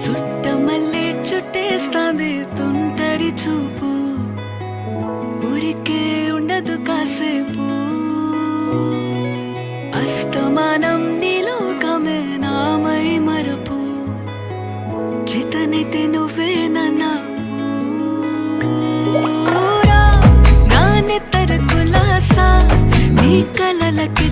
చుట్టమల్లే చుట్టేస్తాంది తుంటరి చూపు, ఊరికే ఉండదు కాసేపు. అస్తమానం నీలోకమే నామై మరపు, చేతనైతే నువ్వే నన్నా నా నెత్తర కులాసా నీ కలలకి